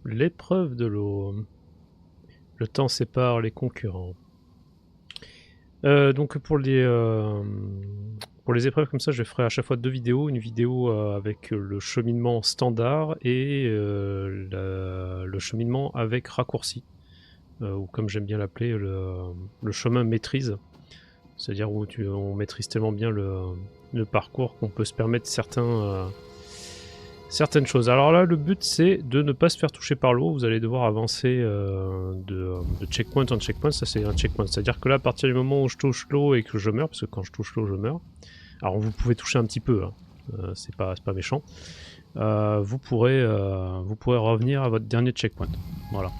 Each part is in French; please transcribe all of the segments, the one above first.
l'épreuve de l'eau. Le temps sépare les concurrents. Donc pour les épreuves comme ça, je ferai à chaque fois 2 vidéos. Une vidéo avec le cheminement standard et le cheminement avec raccourci. Ou comme j'aime bien l'appeler, le chemin maîtrise. C'est-à-dire où on maîtrise tellement bien le parcours qu'on peut se permettre certaines choses. Alors là, le but c'est de ne pas se faire toucher par l'eau. Vous allez devoir avancer de checkpoint en checkpoint. Ça c'est un checkpoint. C'est-à-dire que là, à partir du moment où je touche l'eau et que je meurs, parce que quand je touche l'eau, je meurs. Alors vous pouvez toucher un petit peu, hein. C'est pas méchant. Vous pourrez revenir à votre dernier checkpoint. Voilà.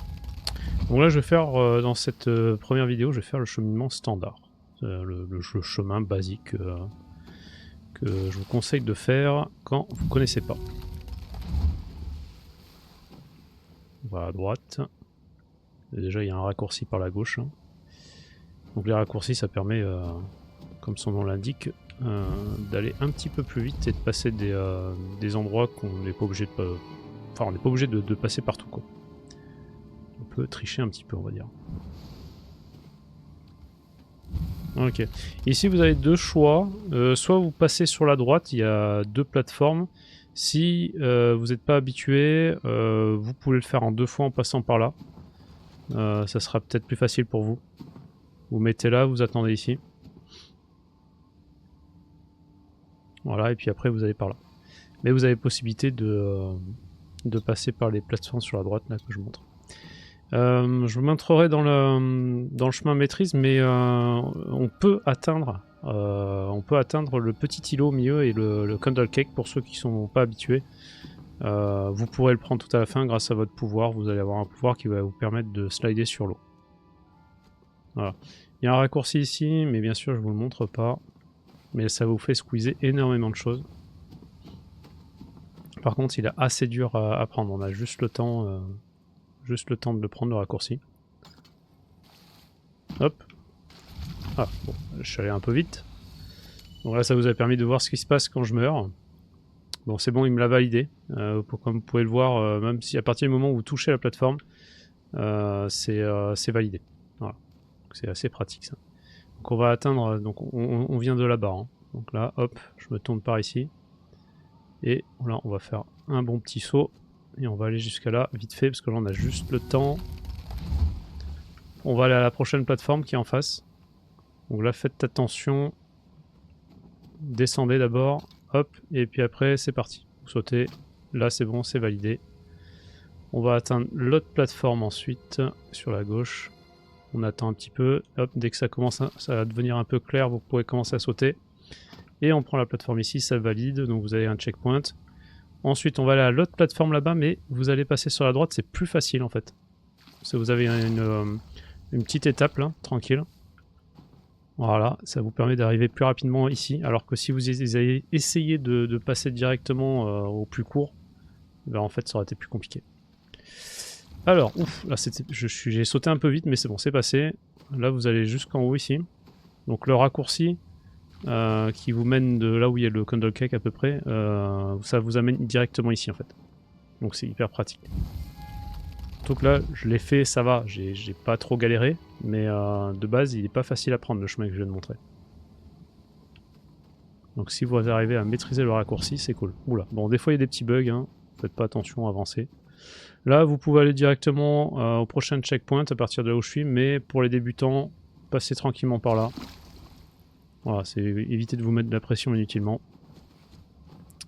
Donc là, je vais faire dans cette première vidéo, je vais faire le cheminement standard, le chemin basique que je vous conseille de faire quand vous connaissez pas. On va à droite. Et déjà, il y a un raccourci par la gauche. Hein. Donc les raccourcis, ça permet, comme son nom l'indique, d'aller un petit peu plus vite et de passer des endroits qu'on n'est pas obligé de, on n'est pas obligé de passer partout, quoi. On peut tricher un petit peu, on va dire. Ok. Ici, vous avez 2 choix. Soit vous passez sur la droite, il y a 2 plateformes. Si vous n'êtes pas habitué, vous pouvez le faire en 2 fois en passant par là. Ça sera peut-être plus facile pour vous. Vous mettez là, vous attendez ici. Voilà, et puis après vous allez par là. Mais vous avez possibilité de passer par les plateformes sur la droite, là, que je montre. Je vous montrerai dans le chemin maîtrise, mais on peut atteindre le petit îlot au milieu et le Candle Cake pour ceux qui ne sont pas habitués. Vous pourrez le prendre tout à la fin grâce à votre pouvoir. Vous allez avoir un pouvoir qui va vous permettre de slider sur l'eau. Voilà. Il y a un raccourci ici, mais bien sûr je ne vous le montre pas. Mais ça vous fait squeezer énormément de choses. Par contre, il est assez dur à prendre. On a juste le temps de le prendre, le raccourci. Hop. Ah, bon, je suis allé un peu vite. Donc là, ça vous a permis de voir ce qui se passe quand je meurs. Bon, c'est bon, il me l'a validé. Comme vous pouvez le voir, même si à partir du moment où vous touchez la plateforme, c'est validé. Voilà. C'est assez pratique, ça. Donc on va atteindre... Donc on vient de là-bas. Hein. Donc là, hop, je me tourne par ici. Et là, on va faire un bon petit saut. Et on va aller jusqu'à là, vite fait, parce que là, on a juste le temps. On va aller à la prochaine plateforme qui est en face. Donc là, faites attention. Descendez d'abord. Hop. Et puis après, c'est parti. Vous sautez. Là, c'est bon, c'est validé. On va atteindre l'autre plateforme ensuite, sur la gauche. On attend un petit peu. Hop, dès que ça commence ça va devenir un peu clair, vous pourrez commencer à sauter. Et on prend la plateforme ici, ça valide. Donc vous avez un checkpoint. Ensuite, on va aller à l'autre plateforme là-bas, mais vous allez passer sur la droite, c'est plus facile en fait. Vous avez une petite étape là, tranquille. Voilà, ça vous permet d'arriver plus rapidement ici, alors que si vous avez essayé de passer directement au plus court, ben en fait ça aurait été plus compliqué. Alors, ouf, là j'ai sauté un peu vite, mais c'est bon, c'est passé. Là vous allez jusqu'en haut ici. Donc le raccourci qui vous mène de là où il y a le Candle Cake à peu près, ça vous amène directement ici en fait. Donc c'est hyper pratique. Donc là, je l'ai fait, ça va, j'ai pas trop galéré, mais de base, il est pas facile à prendre le chemin que je viens de montrer. Donc si vous arrivez à maîtriser le raccourci, c'est cool. Oula, bon, des fois il y a des petits bugs, hein. Faites pas attention à avancer. Là, vous pouvez aller directement au prochain checkpoint à partir de là où je suis, mais pour les débutants, passez tranquillement par là. Voilà, c'est éviter de vous mettre de la pression inutilement.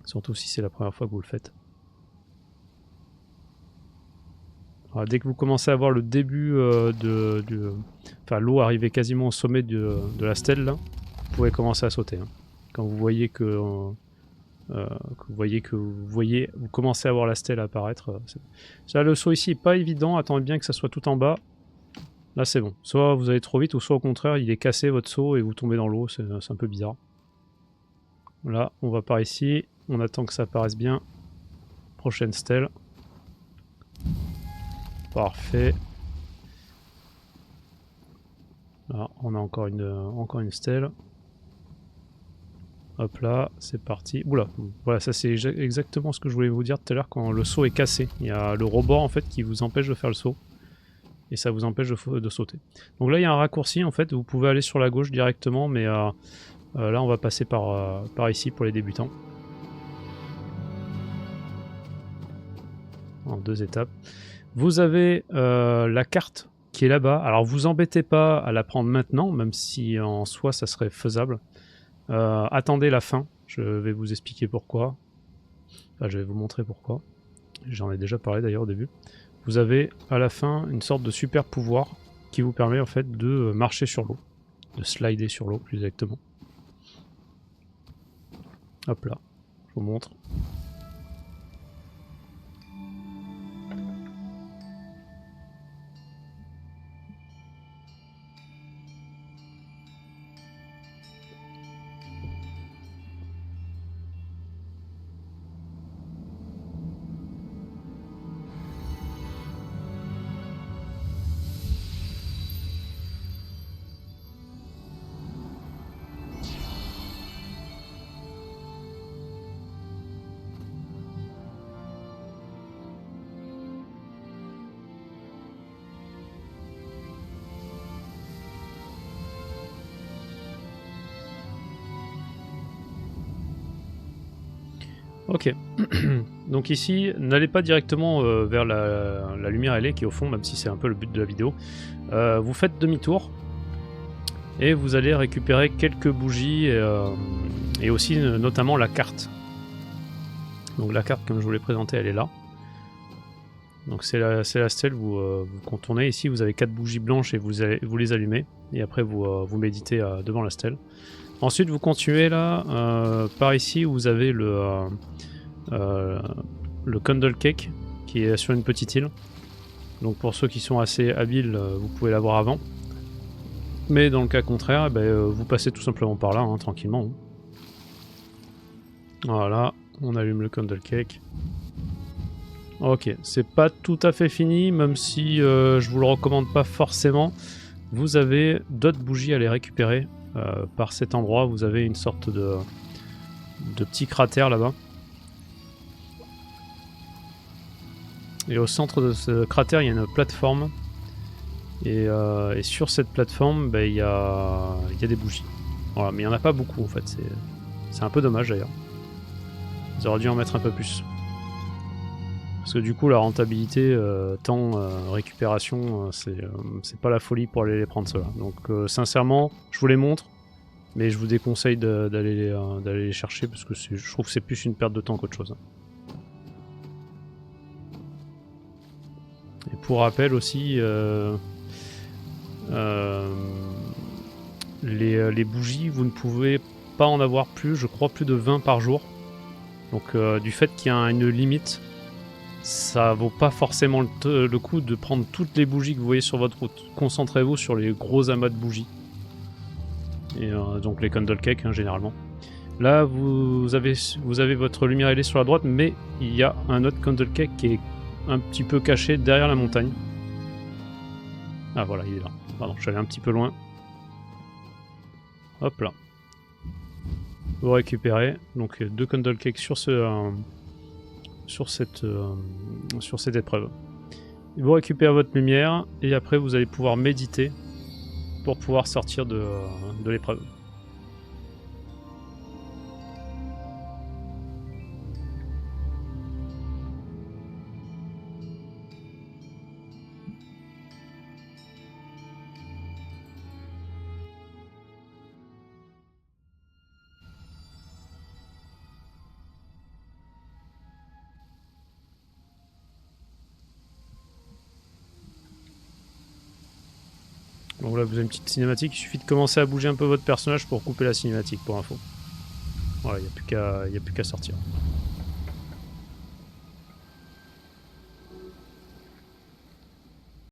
Surtout si c'est la première fois que vous le faites. Alors, dès que vous commencez à voir le début enfin l'eau arriver quasiment au sommet de la stèle, là, vous pouvez commencer à sauter. Hein. Quand vous voyez vous commencez à voir la stèle apparaître. Là, le saut ici est pas évident. Attendez bien que ça soit tout en bas. Là, c'est bon. Soit vous allez trop vite, ou soit au contraire, il est cassé votre saut et vous tombez dans l'eau. C'est un peu bizarre. Là, on va par ici. On attend que ça apparaisse bien. Prochaine stèle. Parfait. Là, on a encore une stèle. Hop là, c'est parti. Oula, voilà, ça c'est exactement ce que je voulais vous dire tout à l'heure quand le saut est cassé. Il y a le rebord en fait qui vous empêche de faire le saut. Et ça vous empêche de sauter. Donc là il y a un raccourci en fait, vous pouvez aller sur la gauche directement, mais là on va passer par ici pour les débutants. En 2 étapes. Vous avez la carte qui est là-bas. Alors vous embêtez pas à la prendre maintenant, même si en soi ça serait faisable. Attendez la fin, je vais vous expliquer pourquoi. Enfin, je vais vous montrer pourquoi. J'en ai déjà parlé d'ailleurs au début. Vous avez à la fin une sorte de super pouvoir qui vous permet en fait de marcher sur l'eau, de slider sur l'eau plus exactement. Hop là, je vous montre. Ok, donc ici, n'allez pas directement vers la lumière ailée qui est au fond, même si c'est un peu le but de la vidéo. Vous faites demi-tour et vous allez récupérer quelques bougies et aussi notamment la carte. Donc la carte, comme je vous l'ai présentée, elle est là. Donc c'est la stèle, vous contournez. Ici, vous avez 4 bougies blanches et vous les allumez. Et après, vous méditez devant la stèle. Ensuite, vous continuez là, par ici, où vous avez le Candle Cake qui est sur une petite île. Donc pour ceux qui sont assez habiles, vous pouvez l'avoir avant. Mais dans le cas contraire, vous passez tout simplement par là, hein, tranquillement. Hein. Voilà, on allume le Candle Cake. Ok, c'est pas tout à fait fini, même si je vous le recommande pas forcément. Vous avez d'autres bougies à les récupérer. Par cet endroit, vous avez une sorte de petit cratère là-bas. Et au centre de ce cratère, il y a une plateforme. Et sur cette plateforme, il y a des bougies. Voilà, mais il n'y en a pas beaucoup en fait. C'est un peu dommage d'ailleurs. Ils auraient dû en mettre un peu plus. Parce que du coup, la rentabilité, temps, récupération, c'est pas la folie pour aller les prendre ceux-là. Donc sincèrement, je vous les montre. Mais je vous déconseille d'aller les chercher parce que je trouve que c'est plus une perte de temps qu'autre chose. Et pour rappel aussi, les bougies, vous ne pouvez pas en avoir plus, je crois plus de 20 par jour. Donc du fait qu'il y a une limite, ça vaut pas forcément le coup de prendre toutes les bougies que vous voyez sur votre route. Concentrez-vous sur les gros amas de bougies. Et donc les candle cake hein, généralement. Là vous avez votre lumière ailée sur la droite, mais il y a un autre candle cake qui est un petit peu caché derrière la montagne. Ah voilà, il est là. Pardon, je suis allé un petit peu loin. Hop là. Vous récupérez donc 2 candle cakes sur cette épreuve. Vous récupérez votre lumière et après vous allez pouvoir méditer pour pouvoir sortir de l'épreuve. Donc là vous avez une petite cinématique, il suffit de commencer à bouger un peu votre personnage pour couper la cinématique pour info. Voilà, il n'y a plus qu'à sortir.